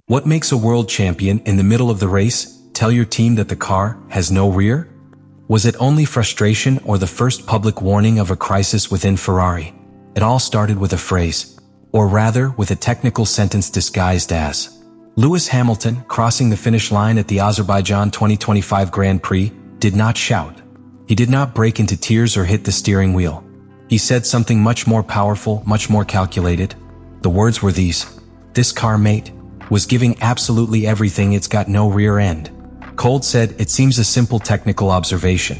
What makes a world champion in the middle of the race tell your team that the car has no rear? Was it only frustration or the first public warning of a crisis within Ferrari? It all started with a phrase, or rather with a technical sentence disguised as Lewis Hamilton crossing the finish line at the Azerbaijan 2025 Grand Prix did not shout. He did not break into tears or hit the steering wheel. He said something much more powerful, much more calculated. The words were these: "This car, mate, was giving absolutely everything, it's got no rear end." Cold said, "It seems a simple technical observation.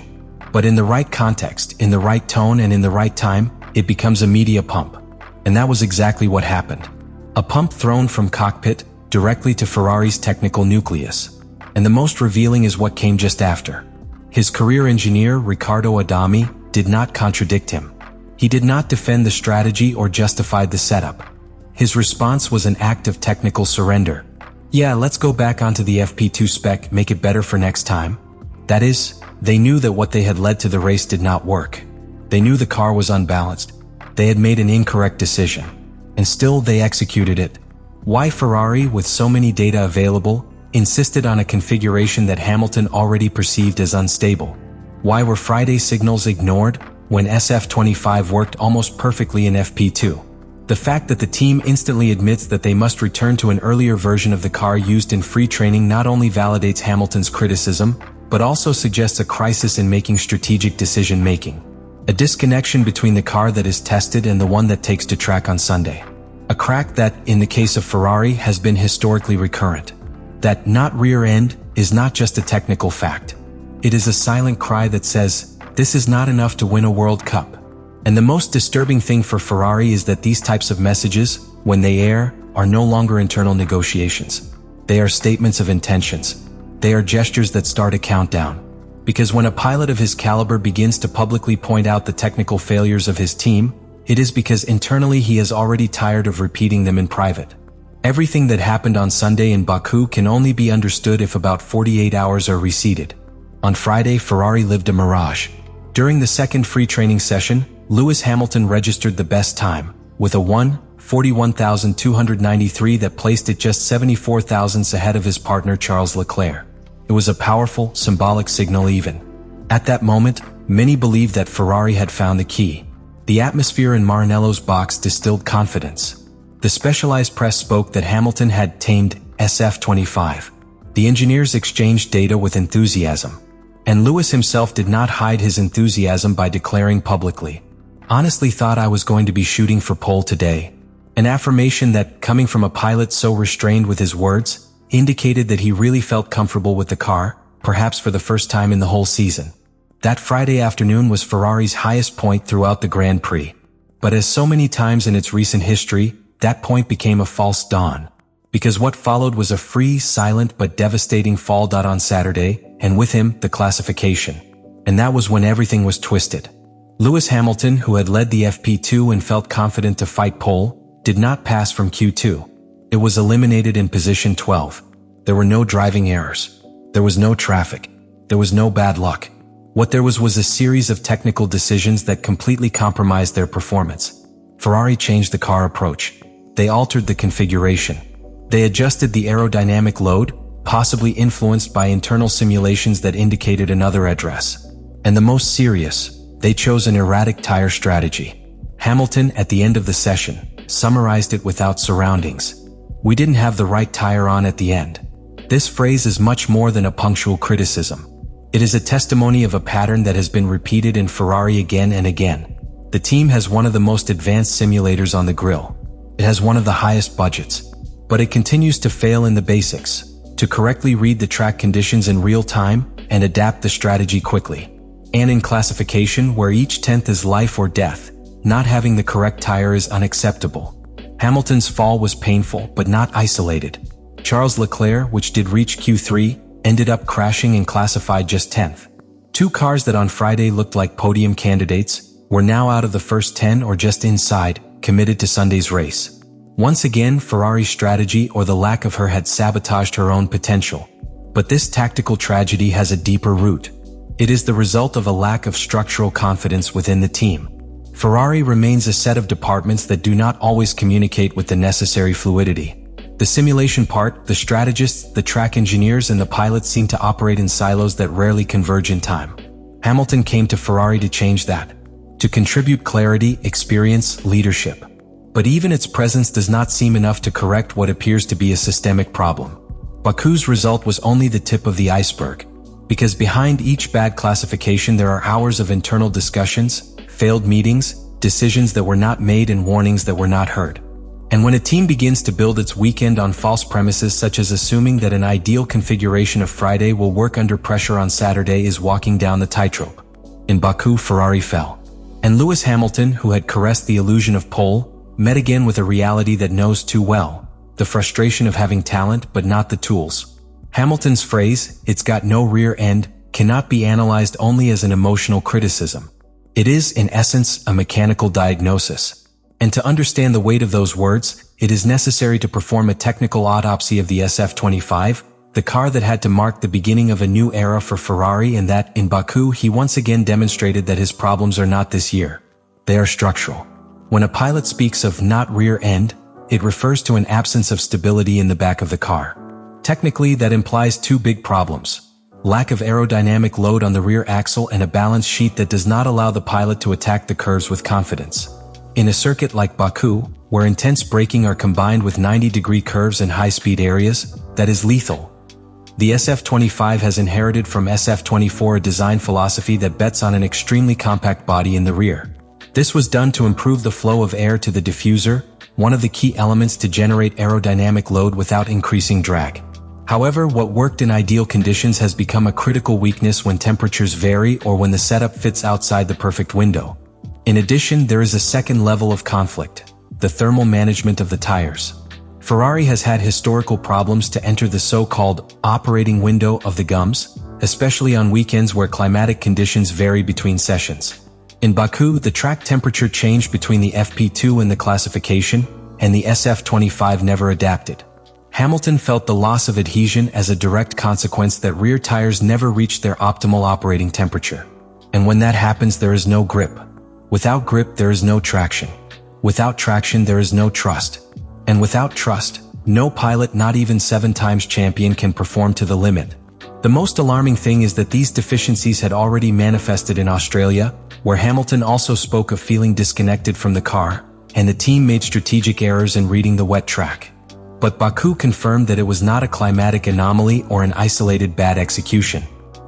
But in the right context, in the right tone and in the right time, it becomes a media pump." And that was exactly what happened. A pump thrown from cockpit directly to Ferrari's technical nucleus. And the most revealing is what came just after. His career engineer, Riccardo Adami, did not contradict him. He did not defend the strategy or justify the setup. His response was an act of technical surrender. "Yeah, let's go back onto the FP2 spec, make it better for next time." That is, they knew that what they had led to the race did not work. They knew the car was unbalanced. They had made an incorrect decision. And still they executed it. Why Ferrari, with so many data available, insisted on a configuration that Hamilton already perceived as unstable? Why were Friday signals ignored when SF25 worked almost perfectly in FP2? The fact that the team instantly admits that they must return to an earlier version of the car used in free training not only validates Hamilton's criticism, but also suggests a crisis in making strategic decision-making. A disconnection between the car that is tested and the one that takes to track on Sunday. A crack that, in the case of Ferrari, has been historically recurrent. That not rear end is not just a technical fact. It is a silent cry that says, this is not enough to win a World Cup. And the most disturbing thing for Ferrari is that these types of messages, when they air, are no longer internal negotiations. They are statements of intentions. They are gestures that start a countdown. Because when a pilot of his caliber begins to publicly point out the technical failures of his team, it is because internally he is already tired of repeating them in private. Everything that happened on Sunday in Baku can only be understood if about 48 hours are receded. On Friday, Ferrari lived a mirage. During the second free training session, Lewis Hamilton registered the best time, with a 1:41.293 that placed it just 74 thousandths ahead of his partner Charles Leclerc. It was a powerful, symbolic signal even. At that moment, many believed that Ferrari had found the key. The atmosphere in Maranello's box distilled confidence. The specialized press spoke that Hamilton had tamed SF25. The engineers exchanged data with enthusiasm. And Lewis himself did not hide his enthusiasm by declaring publicly, "Honestly thought I was going to be shooting for pole today." An affirmation that, coming from a pilot so restrained with his words, indicated that he really felt comfortable with the car, perhaps for the first time in the whole season. That Friday afternoon was Ferrari's highest point throughout the Grand Prix. But as so many times in its recent history, that point became a false dawn. Because what followed was a free, silent, but devastating fall. On Saturday, and with him, the classification. And that was when everything was twisted. Lewis Hamilton, who had led the FP2 and felt confident to fight pole, did not pass from Q2. It was eliminated in position 12. There were no driving errors. There was no traffic. There was no bad luck. What there was a series of technical decisions that completely compromised their performance. Ferrari changed the car approach. They altered the configuration. They adjusted the aerodynamic load, possibly influenced by internal simulations that indicated another address. And the most serious, they chose an erratic tire strategy. Hamilton, at the end of the session, summarized it without surroundings. "We didn't have the right tire on at the end." This phrase is much more than a punctual criticism. It is a testimony of a pattern that has been repeated in Ferrari again and again. The team has one of the most advanced simulators on the grill. It has one of the highest budgets. But it continues to fail in the basics, to correctly read the track conditions in real time and adapt the strategy quickly. And in classification, where each tenth is life or death, not having the correct tire is unacceptable. Hamilton's fall was painful, but not isolated. Charles Leclerc, which did reach Q3, ended up crashing and classified just 10th. Two cars that on Friday looked like podium candidates were now out of the first 10 or just inside, committed to Sunday's race. Once again, Ferrari's strategy or the lack of her had sabotaged her own potential. But this tactical tragedy has a deeper root. It is the result of a lack of structural confidence within the team. Ferrari remains a set of departments that do not always communicate with the necessary fluidity. The simulation part, the strategists, the track engineers, and the pilots seem to operate in silos that rarely converge in time. Hamilton came to Ferrari to change that, to contribute clarity, experience, leadership. But even its presence does not seem enough to correct what appears to be a systemic problem. Baku's result was only the tip of the iceberg, because behind each bad classification there are hours of internal discussions, failed meetings, decisions that were not made, and warnings that were not heard. And when a team begins to build its weekend on false premises, such as assuming that an ideal configuration of Friday will work under pressure on Saturday, is walking down the tightrope. In Baku, Ferrari fell. And Lewis Hamilton, who had caressed the illusion of pole, met again with a reality that knows too well, the frustration of having talent but not the tools. Hamilton's phrase, "It's got no rear end," cannot be analyzed only as an emotional criticism. It is, in essence, a mechanical diagnosis. And to understand the weight of those words, it is necessary to perform a technical autopsy of the SF25, the car that had to mark the beginning of a new era for Ferrari, and that, in Baku, he once again demonstrated that his problems are not this year. They are structural. When a pilot speaks of not rear end, it refers to an absence of stability in the back of the car. Technically, that implies two big problems: lack of aerodynamic load on the rear axle and a balance sheet that does not allow the pilot to attack the curves with confidence. In a circuit like Baku, where intense braking are combined with 90-degree curves and high-speed areas, that is lethal. The SF25 has inherited from SF24 a design philosophy that bets on an extremely compact body in the rear. This was done to improve the flow of air to the diffuser, one of the key elements to generate aerodynamic load without increasing drag. However, what worked in ideal conditions has become a critical weakness when temperatures vary or when the setup fits outside the perfect window. In addition, there is a second level of conflict: the thermal management of the tires. Ferrari has had historical problems to enter the so-called operating window of the gums, especially on weekends where climatic conditions vary between sessions. In Baku, the track temperature changed between the FP2 and the classification, and the SF25 never adapted. Hamilton felt the loss of adhesion as a direct consequence that rear tires never reached their optimal operating temperature. And when that happens, there is no grip. Without grip, there is no traction. Without traction, there is no trust. And without trust, no pilot, not even 7-time champion, can perform to the limit. The most alarming thing is that these deficiencies had already manifested in Australia, where Hamilton also spoke of feeling disconnected from the car, and the team made strategic errors in reading the wet track. But Baku confirmed that it was not a climatic anomaly or an isolated bad execution.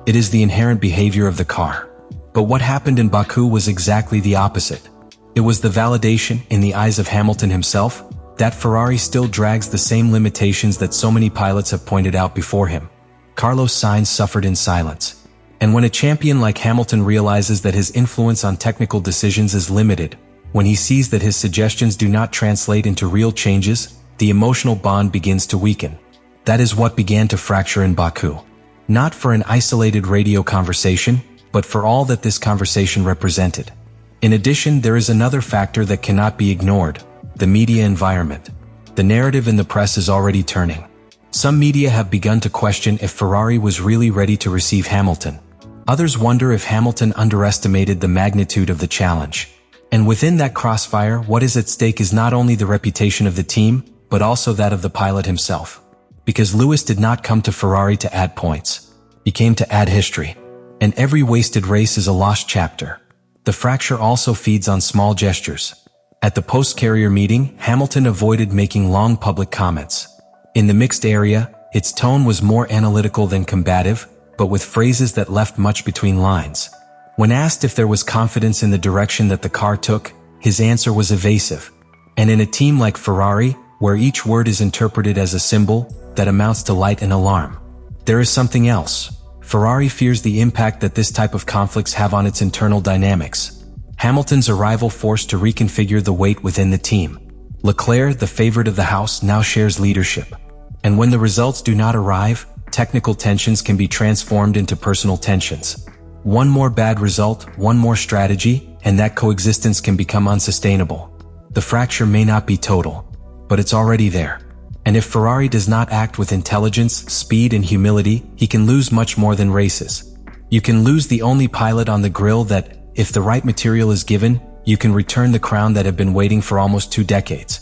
It is the inherent behavior of the car. But what happened in Baku was exactly the opposite. It was the validation, in the eyes of Hamilton himself, that Ferrari still drags the same limitations that so many pilots have pointed out before him. Carlos Sainz suffered in silence. And when a champion like Hamilton realizes that his influence on technical decisions is limited, when he sees that his suggestions do not translate into real changes, the emotional bond begins to weaken. That is what began to fracture in Baku. Not for an isolated radio conversation, but for all that this conversation represented. In addition, there is another factor that cannot be ignored: the media environment. The narrative in the press is already turning. Some media have begun to question if Ferrari was really ready to receive Hamilton. Others wonder if Hamilton underestimated the magnitude of the challenge. And within that crossfire, what is at stake is not only the reputation of the team, but also that of the pilot himself. Because Lewis did not come to Ferrari to add points. He came to add history. And every wasted race is a lost chapter. The fracture also feeds on small gestures. At the post-carrier meeting, Hamilton avoided making long public comments. In the mixed area, its tone was more analytical than combative, but with phrases that left much between lines. When asked if there was confidence in the direction that the car took, his answer was evasive. And in a team like Ferrari, where each word is interpreted as a symbol, that amounts to light and alarm. There is something else. Ferrari fears the impact that this type of conflicts have on its internal dynamics. Hamilton's arrival forced to reconfigure the weight within the team. Leclerc, the favorite of the house, now shares leadership. And when the results do not arrive, technical tensions can be transformed into personal tensions. One more bad result, one more strategy, and that coexistence can become unsustainable. The fracture may not be total, but it's already there. And if Ferrari does not act with intelligence, speed, and humility, he can lose much more than races. You can lose the only pilot on the grill that, if the right material is given, you can return the crown that have been waiting for almost 2 decades.